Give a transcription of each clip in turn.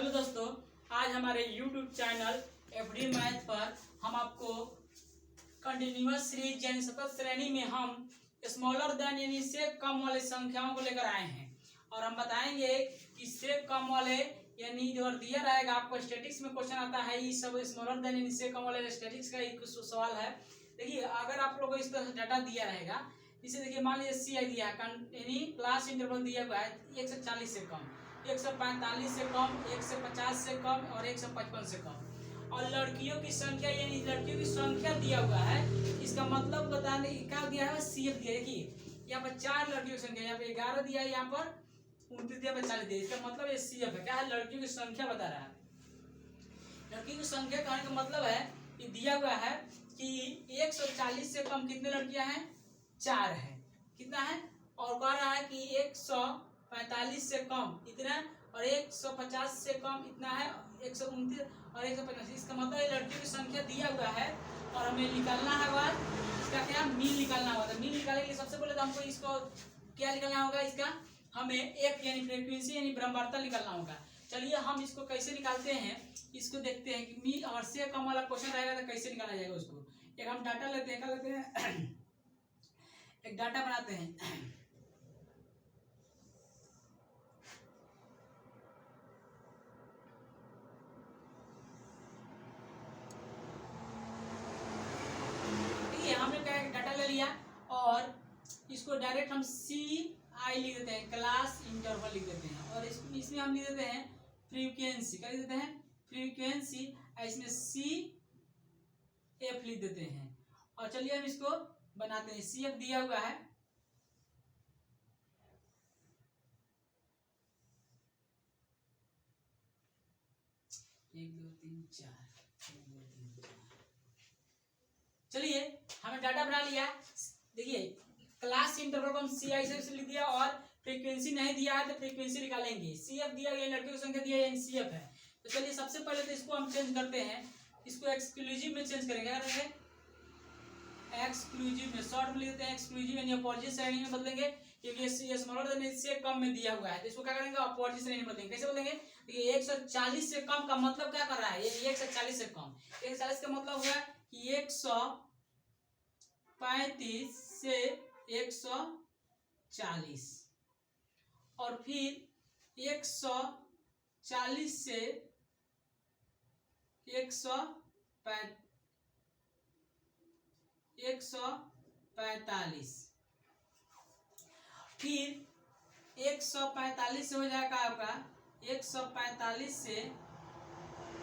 Hello दोस्तों, आज हमारे YouTube चैनल एफडी मैथ पर हम आपको कंटिन्यूअस सीरीज यानी सतत श्रेणी में हम स्मॉलर देन यानी इससे कम वाले संख्याओं को लेकर आए हैं और हम बताएंगे कि इससे कम वाले यानी इधर दिया रहेगा आपको स्टैटिक्स में क्वेश्चन आता है। ये सब स्मॉलर देन यानी इससे कम वाले स्टैटिक्स का एक सवाल है। देखिए, अगर आप लोगों को इस तरह से डाटा दिया रहेगा, इसे देखिए, मान लीजिए सी आई दिया है यानी क्लास इंटरवल दिया हुआ है 140 से कम, 145 से कम, 150 से कम और 155 से कम। और लड़कियों की संख्या यानी लड़कियों की संख्या दिया हुआ है। इसका मतलब बताने क्या दिया है, सीएफ दिया है। देखिए, यहाँ पर 4 लड़कियों की संख्या, यहाँ पे 11 दिया है, यहाँ पर 29 दिया, 40 दिया। इसका मतलब ये सीएफ है। क्या है, लड़कियों की संख्या बता रहा है। लड़कियों की संख्या कहने का मतलब है कि दिया हुआ है कि 140 से कम कितने लड़कियां हैं, 4 है। कितना है, और कह रहा है कि 145 से कम इतना और 150 से कम इतना है, 129 और 150। इसका मतलब ये लड़कियों की संख्या दिया हुआ है और हमें निकालना है बाद इसका क्या, मीन निकालना होगा। तो मीन निकालने के लिए सबसे पहले तो हमको इसको क्या निकालना होगा, इसका हमें एफ यानी फ्रीक्वेंसी यानी भ्रमणता निकालना होगा। चलिए हम इसको कैसे निकालते हैं, इसको देखते हैं कि मीन और से कम वाला क्वेश्चन रहेगा तो कैसे निकाला जाएगा उसको। एक हम डाटा लेते हैं, क्या लेते हैं एक डाटा बनाते हैं। हमने क्या डाटा ले लिया और इसको डायरेक्ट हम सी आई लिख देते हैं, क्लास इंटरवल लिख देते हैं। और इसमें हम लिख देते हैं फ्रीक्वेंसी, क्या लिख देते हैं, फ्रीक्वेंसी। इसमें सी एफ लिख देते हैं। और चलिए हम इसको बनाते हैं। सी एफ दिया हुआ है, एक दो तीन चार, चलिए हमने डाटा बना लिया। देखिए, क्लास इंटरवल को हम सी आई से लिख दिया और फ्रीक्वेंसी नहीं दिया है तो फ्रीक्वेंसी निकालेंगे। सी एफ दिया गया, लड़कियों की संख्या दिया है, सी एफ है। तो चलिए सबसे पहले तो इसको हम चेंज करते हैं, इसको एक्सक्लूसिव में चेंज करेंगे। क्या करेंगे, एक्सक्लूसिव में, शॉर्ट में लिख देते हैं एक्सक्लूसिव यानी अपोजिट श्रेणी में बदलेंगे, क्योंकि ये स्मॉलर देन इससे कम में दिया हुआ है। तो इसको क्या करेंगे, अपोजिट श्रेणी में बदलेंगे। कैसे बदलेंगे, देखिए 140 से कम का मतलब क्या कर रहा है, ये 140 से कम, 140 का मतलब हुआ कि 135 से 140 और फिर 140 से 145, फिर 145 से हो जाएगा आपका 145 से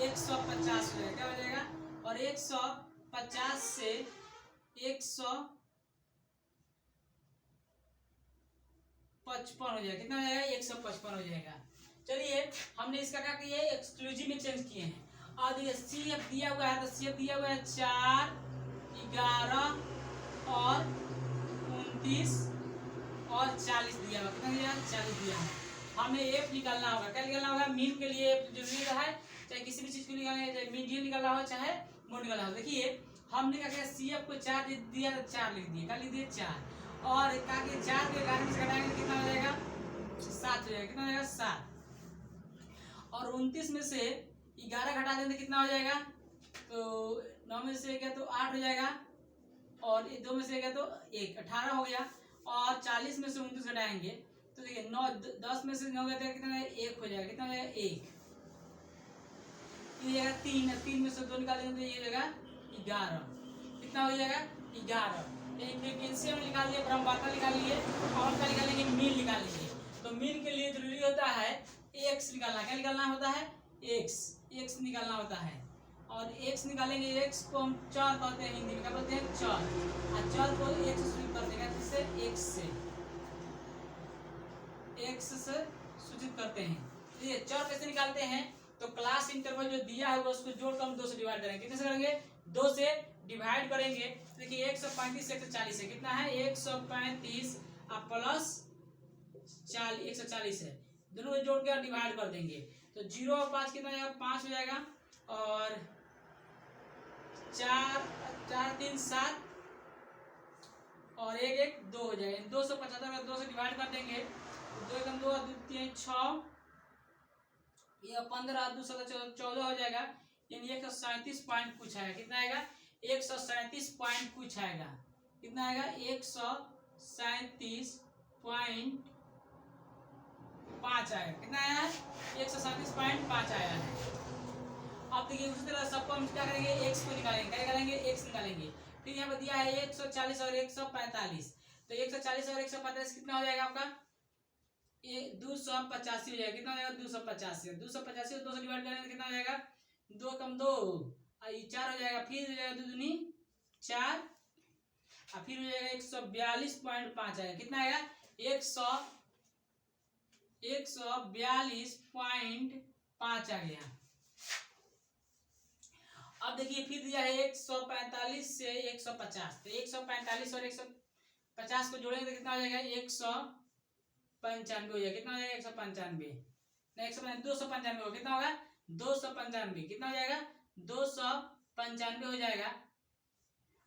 150 हो जाएगा, क्या हो जाएगा, और 150 से 155 हो जाएगा। कितना हो जाएगा, 155 हो जाएगा। चलिए हमने इसका क्या किया है, एक्सक्लूसिव में चेंज किए हैं। और ये सी एफ दिया हुआ है, तो सी एफ दिया हुआ है 4, 11 और 29 और 40 दिया हुआ। कितना दिया, 40 दिया है। हमें एफ निकालना होगा। क्या निकालना होगा, मीन के लिए एफ जरूरी है, चाहे किसी भी चीज को निकालना, चाहे मीडियन निकालना हो चाहे मोड निकालना हो। देखिए हमने क्या किया, सी एफ को 4 दिया तो 4 लिख दिए। क्या लिख दिए, 4। और क्या किया, 4 के 11 से घटाएंगे तो कितना हो जाएगा, 7 हो जाएगा। कितना हो जाएगा, 7। और 29 में से 11 घटा देंगे कितना हो जाएगा, तो 9 में से गया तो 8 हो जाएगा, और 2 में से गया तो 1, 18 हो गया। और 40 में से 29 घटाएंगे तो देखिए 9, 10 में से 9 गया कितना है, 1 हो जाएगा। कितना हो जाएगा, 1। ये 3 में से 2 निकालेंगे तो ये हो जाएगा 11। कितना हो जाएगा, 11। फ्रीक्वेंसी हम निकाल लिए, भ्रमणता निकाल लिए, और क्या निकालेंगे, मीन निकालेंगे। तो मीन के लिए जरूरी होता है एक्स निकालना। क्या निकालना होता है, एक्स निकालना होता है। और एक्स निकालेंगे, एक्स को हम चर कहते हैं, हिंदी में क्या बोलते हैं, चर। और चर को एक्स से सूचित करते हैं, किससे, एक्स से सूचित करते हैं। ये चर कैसे निकालते हैं, तो क्लास इंटरवल जो दिया है उसको जोड़कर हम 2 से डिवाइड करेंगे। कितने से करेंगे, 2 से डिवाइड करेंगे। देखिए 135 से 140 है, कितना है, 135 प्लस 140 है, दोनों को जोड़ के डिवाइड कर देंगे। तो 0 और 5 कितना हो जाएगा, 5 हो जाएगा। और 4 3 7 और 1 1 2 हो जाएगा। 275 में 2 से डिवाइड कर देंगे, 2 1 2 2 3 6, ये 15 दूसरा 14 हो जाएगा, यानी 137 पॉइंट कुछ आएगा। कितना आएगा? 137 पॉइंट कुछ आएगा। कितना आएगा? 137.5 आएगा। कितना आया है? 137.5 आया है। अब देखिए उसी तरह सबको हम क्या करेंगे, एक्स को निकालेंगे। क्या निकालेंगे? एक्स निकालेंगे। फिर यहाँ पर दिया है 140 और 145, तो 140 और 145 कितना हो जाएगा आपका? ये 285 हो जाएगा। कितना हो जाएगा? 285। 285 को 2 से डिवाइड करेंगे तो कितना हो जाएगा? 2 कम 2 और ये 4 हो जाएगा। फिर हो जाएगा 2 दूनी 4 और फिर हो जाएगा 142.5 आएगा। कितना आएगा? 142.5 आ गया। अब देखिए फिर दिया है 145 से 150, तो 145 और 150 को जोड़ेंगे तो कितना हो जाएगा? 195 हो जाएगा। कितना हो जाएगा? 195 नहीं 195 295 होगा। कितना होगा? 295। कितना हो जाएगा? 295 हो जाएगा।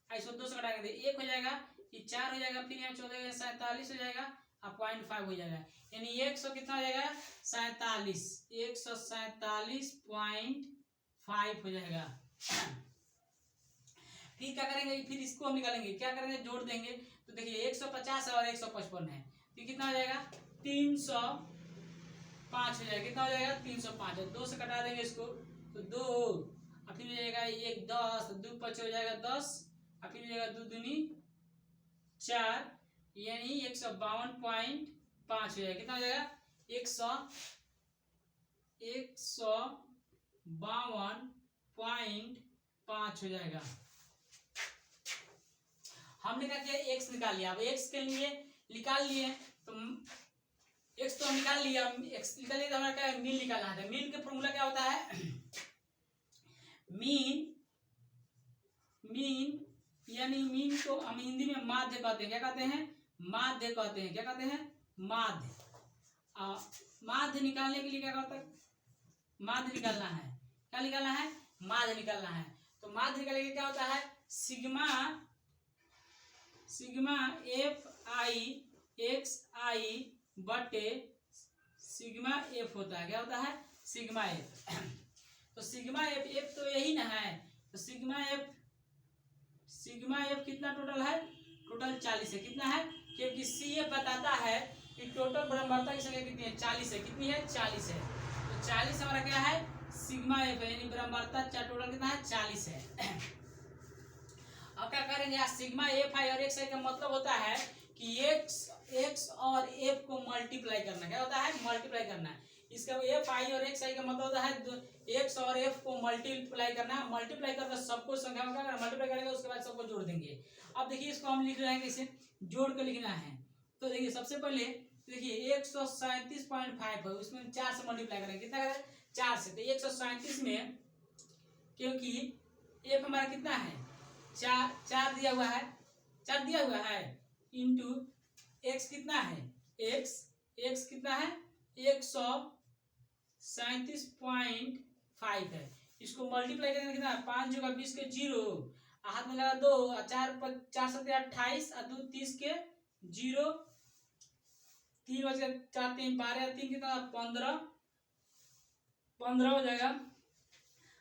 इसको 2 से घटाएंगे तो 1 हो जाएगा, ये 4 हो जाएगा, फिर यहाँ 14 47 हो जाएगा और 0.5 हो जाएगा, यानी 100 कितना हो जाएगा? 47 147.5 हो जाएगा। फिर क्या करेंगे? फिर इसको हम निकालेंगे। क्या करेंगे? जोड़ देंगे। तो देखिए 150 और 155 है, तो कितना हो जाएगा? 305 हो जाएगा। कितना हो जाएगा? 305। 2 से कटा देंगे इसको तो 2 और फिर हो जाएगा 1 10, 2 5 हो जाएगा 10 और फिर हो जाएगा 2 दूनी 4, यानी 152.5 हो जाएगा। कितना हो जाएगा? 152.5 हो जाएगा। हमने क्या किया? एक्स निकाल लिया। अब एक्स के लिए निकाल लिए तो एक्स तो हम निकाल लिया। एक्स निकाल लिया तो हमारा क्या? मीन निकालना है। मीन का फॉर्मूला क्या होता है? मीन यानी मीन को हम हिंदी में माध्य कहते हैं। क्या कहते हैं? माध्य कहते हैं। क्या कहते हैं? माध्य। माध्य निकालने के लिए क्या कहता है? माध्य निकालना है। क्या निकालना है? माध्य निकालना है। तो माध्य निकालने के क्या होता है? सिग्मा एफ आई एक्स आई बटे सिग्मा एफ होता है। क्या होता है? Sigma F. तो सिग्मा एफ तो यही ना है, तो सिग्मा एफ कितना टोटल है? टोटल 40 है। कितना है? क्योंकि सी एफ बताता है कि टोटल ब्रह्मवार्ता की संख्या कितनी है? 40 है। कितनी है? 40 है। तो 40 हमारा क्या है? सिग्मा एफ है, यानी ब्रह्मवार्ता टोटल कितना है? 40 है। अब क्या करेंगे? सिग्मा एफ आई और एक्स आई का मतलब होता है कि एक्स और एफ को मल्टीप्लाई करना। क्या होता है? मल्टीप्लाई करना है। इसका एफ आई और एक्स आई का मतलब होता है एक्स और एफ को मल्टीप्लाई करना। मल्टीप्लाई करके सबको संख्या में क्या करना? मल्टीप्लाई करेंगे, उसके बाद सबको जोड़ देंगे। अब देखिए इसको हम लिख रहे हैं कैसे? जोड़ के लिखना है। तो देखिए सबसे पहले देखिए 137.5 है, उसमें 4 से मल्टीप्लाई करेंगे। कितना करें? 4 से। तो 137 में क्योंकि एफ हमारा कितना है? 4 दिया हुआ है, 4 दिया हुआ है इंटू एक्स कितना है? एक्स कितना है? 137.5 है। इसको मल्टीप्लाई करेंगे कितना? 5 जगह 20 के 0, हाथ में लगा 2, 4 7 28 और 2 30 के 0, 3 बच गया 4 3 12 3 कितना? 15 हो जाएगा।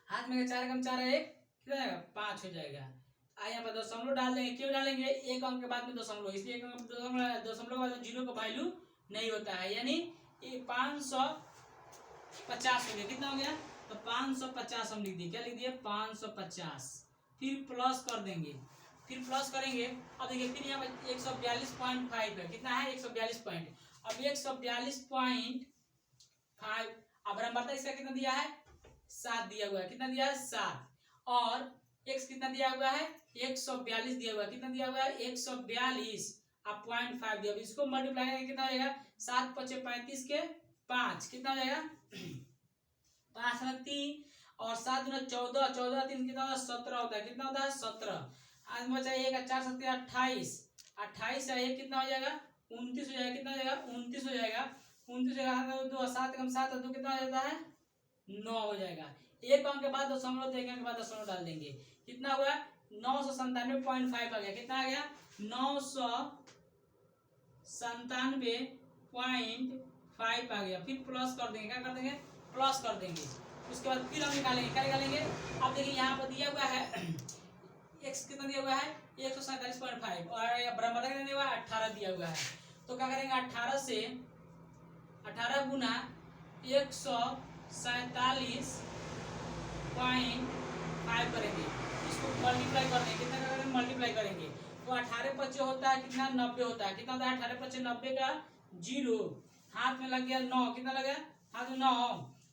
हाथ में 4 कम 4 1 कितना जाएगा? 5 हो जाएगा। यहाँ पर दशमलव डाल देंगे। क्यों डालेंगे? एक अंक के बाद में दशमलव, इसलिए एक अंक दशमलव के बाद 0 का वैल्यू नहीं होता है, यानी 550 हो गया। कितना हो गया? तो 550 हम लिख दिए। क्या लिख दिए? 550। फिर प्लस कर देंगे, फिर प्लस करेंगे। अब देखिए फिर यहाँ पर 142.5 है। कितना है? 142 पॉइंट। अब 142.5 अब ब्रह्मवार्ता इसका कितना दिया है? 7 दिया हुआ है। कितना दिया है? 7। और एक्स कितना दिया हुआ है? 142 दिया हुआ है। कितना दिया हुआ है? 142 अब 0.5 दिया। इसको मल्टीप्लाई करेंगे कितना हो जाएगा? 7 5 35 के 5 कितना हो जाएगा? 5 3 और 7 14, 14 3 कितना होता है? 17 होता है। कितना होता है? 17। आज बचा 1 4 7 28, 28 है 1 कितना हो जाएगा? 29 हो जाएगा। कितना हो जाएगा? 29 हो जाएगा। 29 हो जाएगा। 2 7 कम 7 2 कितना हो जाता है? 9 हो जाएगा। एक अंक के बाद दशमलव, एक अंक के बाद दशमलव डाल देंगे। कितना हुआ? 997.5 आ गया। कितना आ गया? 997.5 आ गया। फिर प्लस कर देंगे। क्या कर देंगे? प्लस कर देंगे। उसके बाद फिर हम निकालेंगे, क्या निकालेंगे? अब देखिए यहाँ पर दिया हुआ है x कितना दिया हुआ है 147.5 और बराबर कितना दिया हुआ है 18 दिया हुआ है। तो क्या करेंगे 18 से 18 गुना 147.5 करेंगे, इसको मल्टीप्लाई कर देंगे। कितना करेंगे? मल्टीप्लाई करेंगे। तो 18 पच्चे होता है कितना? 90 होता है। कितना होता है 18 पच्चे 90 का 0, हाथ में लग गया 9, कितना लगा हाथ में 9,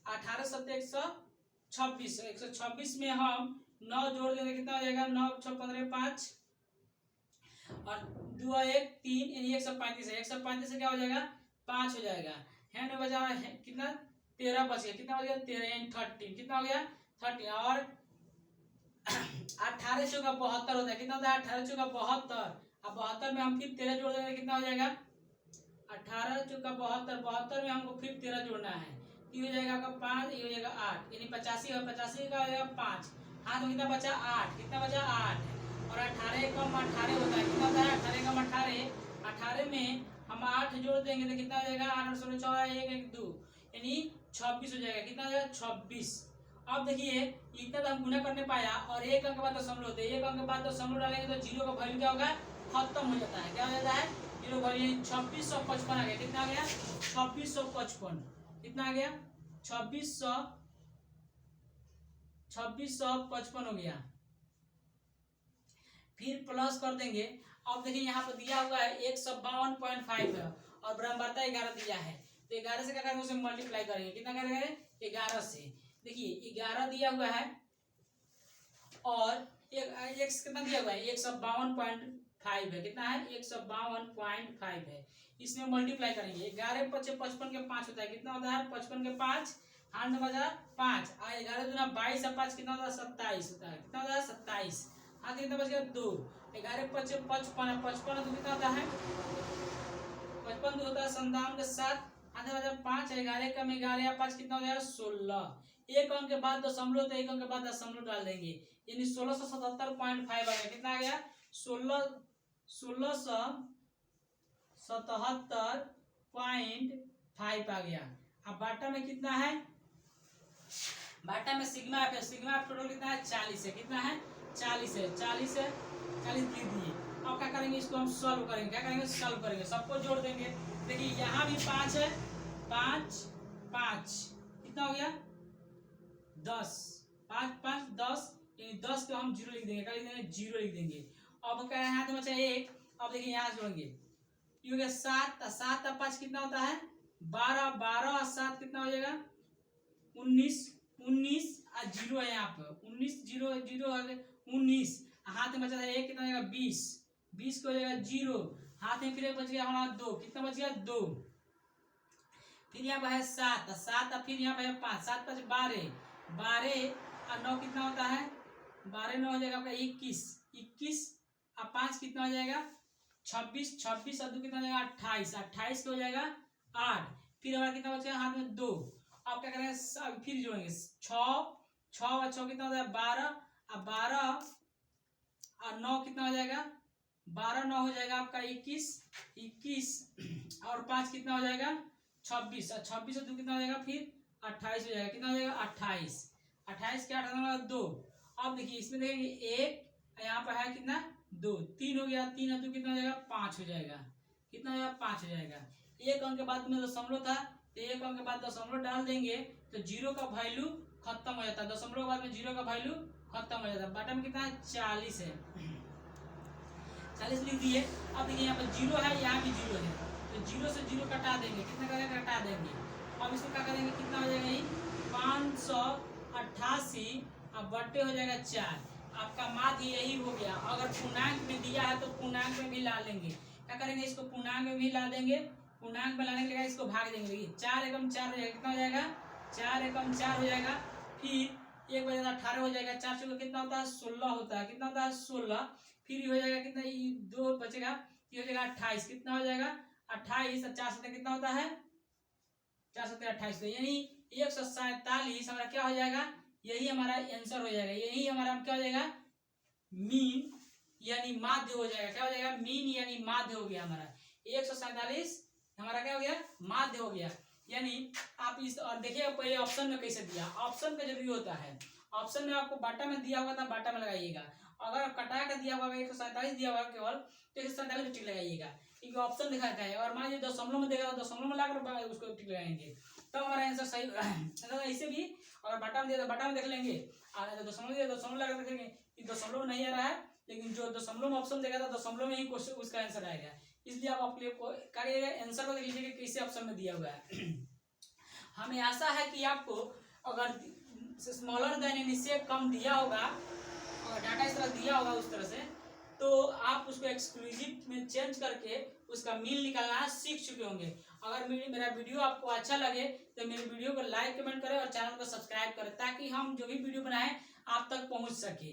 18 सत्ते 126, 126 में हम 9 जोड़ देंगे, कितना हो जाएगा 9 6 15 5 और 2 1 3 यानी 135 है। 135 से क्या हो जाएगा 5 हो जाएगा। हैंड में बचा है कितना 13 बच गया, कितना हो गया 13 यानी 13, कितना हो गया 13 और 18 चौका 72 होता है। कितना होता है 18 चौका 72 अब 72 में हम फिर 13 जोड़ देंगे, कितना हो जाएगा 18 चौका 72, 72 में हमको फिर 13 जोड़ना है, ये हो जाएगा आपका 5, ये हो जाएगा 8 यानी 85 और 85 का हो जाएगा 5, हाथ में कितना बचा 8, कितना बचा 8 और 18 कम 18 होता है। कितना होता है 18 कम 18, 18 में हम 8 जोड़ देंगे तो कितना हो जाएगा 8 8 16 14 1 1 2 यानी 26 हो जाएगा। कितना हो जाएगा 26। अब देखिए इतना तो हम गुना करने पाया और एक अंक बाद दशमलव होते हैं, एक अंक बाद दशमलव डालेंगे तो जीरो का वैल्यू क्या होगा खत्म हो जाता है। क्या हो जाता है जीरो का वैल्यू 2655 आ गया। कितना आ गया 2655, कितना आ गया 2655 हो गया। फिर प्लस कर देंगे। अब देखिए यहाँ पर दिया हुआ है 152.5 है और बराबरता 11 दिया है, तो 11 से क्या करेंगे उसे मल्टीप्लाई करेंगे। कितना करेंगे 11 से, देखिए 11 दिया हुआ है और एक कितना दिया हुआ है 152.5 है। कितना है 152.5 है, इसमें मल्टीप्लाई करेंगे। 11 पच्चे 55 के 5 होता है। कितना होता है 55 के 5, हाथ में बजा 5 और 11 दूना 22 और 5 कितना होता है 27 होता है। कितना होता है 27, हाथ कितना बच गया 2, 11 पच्चे 55, 55 तो कितना होता है 55 होता है 57 के 7, हाथ में बजा 5, 11 कम 11 या 5 कितना हो जाएगा 16, एक अंक के बाद दशमलव तो एक अंक के बाद दशमलव डाल देंगे यानी 1677.5 आ गया। कितना आ गया 1677.5 आ गया। अब बाटा में कितना है, बाटा में सिग्मा एफ है, सिग्मा एफ टोटल कितना है 40 है। कितना है 40 है, 40 है 40 लिख दिए। अब क्या करेंगे इसको हम सॉल्व करेंगे। क्या करेंगे सॉल्व करेंगे, सबको जोड़ देंगे। देखिए यहाँ भी 5 है, 5 5 कितना हो गया 10, 5 5 10 यानी 10 को हम 0 लिख देंगे। क्या लिख देंगे 0 लिख देंगे। अब क्या है तो बचा 1, अब देखिए यहाँ जोड़ेंगे, ये हो गया 7, 7 और 5 कितना होता है 12, 12 और 7 कितना हो जाएगा 19, 19 और 0 है यहाँ पे 19 0 0 19, हाथ में बचा था 1 कितना हो जाएगा 20, 20 को हो जाएगा 0, हाथ में फिर बच गया हमारा 2, कितना बच गया 2, फिर यहाँ पे है 7 7 और फिर यहाँ पे है 5, 7 5 12, 12 और 9 कितना होता है 12 9 हो जाएगा आपका 21, 21 और 5 कितना हो जाएगा 26, 26 और 2 कितना हो जाएगा 28, 28 हो जाएगा 8, फिर हमारा कितना बचेगा हाथ में 2। अब क्या करेंगे फिर जोड़ेंगे 6 6 और 6 कितना हो जाएगा 12 और 12 और 9 कितना हो जाएगा 12 9 हो जाएगा आपका 21, 21 और 5 कितना हो जाएगा 26 और 26 और 2 कितना हो जाएगा फिर 28 हो जाएगा। कितना हो जाएगा 28, 28 के 8 2। अब देखिए इसमें देखेंगे 1 यहाँ पर है कितना 2, 3 हो गया, 3 और 2 कितना हो जाएगा 5 हो जाएगा। कितना हो जाएगा 5 हो जाएगा। एक अंक के बाद में दशमलव था तो एक अंक के बाद दशमलव डाल देंगे तो 0 का वैल्यू खत्म हो जाता है, दशमलव के बाद में 0 का वैल्यू खत्म हो जाता है। बाटा में कितना है 40 है, 40 लिख दिए। अब देखिए यहाँ पर 0 है, यहाँ भी 0 है तो 0 से 0 कटा देंगे। कितना करेंगे घटा देंगे। अब इसको क्या करेंगे कितना हो जाएगा 588 अब बट्टे हो जाएगा 4। आपका माध्य यही हो गया। अगर पूर्णांक में दिया है तो पूर्णांक में भी ला लेंगे। क्या करेंगे इसको पूर्णांक में भी ला देंगे, पूर्णांक में लाने के लिए इसको भाग देंगे। देखिए 4 एकम 4 हो जाएगा, कितना हो जाएगा 4 एकम 4 हो जाएगा, फिर 1 बजे 18 हो जाएगा, 4 चौके कितना होता है 16 होता है। कितना होता है 16, फिर हो जाएगा कितना 2 बचेगा, ये हो जाएगा 28, कितना हो जाएगा 28 और 4 से कितना होता है 4 से 28, तो यानी 147 हमारा क्या हो जाएगा, यही हमारा आंसर हो जाएगा। यही हमारा क्या हो जाएगा मीन यानी माध्य हो जाएगा। क्या हो जाएगा मीन यानी माध्य हो गया हमारा 147 हमारा क्या हो गया माध्य हो गया। यानी आप इस और देखिए पहले ऑप्शन में कैसे दिया, ऑप्शन का जरूरी होता है। ऑप्शन में आपको बाटा में दिया होगा तो बाटा में लगाइएगा, अगर कटा कर दिया होगा 147 दिया होगा केवल तो 147 टिक लगाइएगा, क्योंकि ऑप्शन दिखाता है। और मान लीजिए दशमलव में देगा तो दशमलव में लाकर उसको टिक लगाएंगे तब हमारा आंसर सही। ऐसे भी अगर बाटा में दिया तो बाटा में देख लेंगे, और दशमलव दिया दशमलव लगाकर देखेंगे कि दशमलव नहीं आ रहा है, लेकिन जो दशमलव में ऑप्शन देगा तो दशमलव में ही क्वेश्चन उसका आंसर आएगा। इसलिए आप अपने करिएगा आंसर को देख लीजिए कि कैसे ऑप्शन में दिया हुआ है। हमें आशा है कि आपको अगर स्मॉलर देन यानी से कम दिया होगा और डाटा इस तरह दिया होगा उस तरह से, तो आप उसको एक्सक्लूसिव में चेंज करके उसका मीन निकालना सीख चुके होंगे। अगर मेरा वीडियो आपको अच्छा लगे तो मेरे वीडियो को लाइक कमेंट करें और चैनल को सब्सक्राइब करें, ताकि हम जो भी वीडियो बनाएं आप तक पहुंच सके।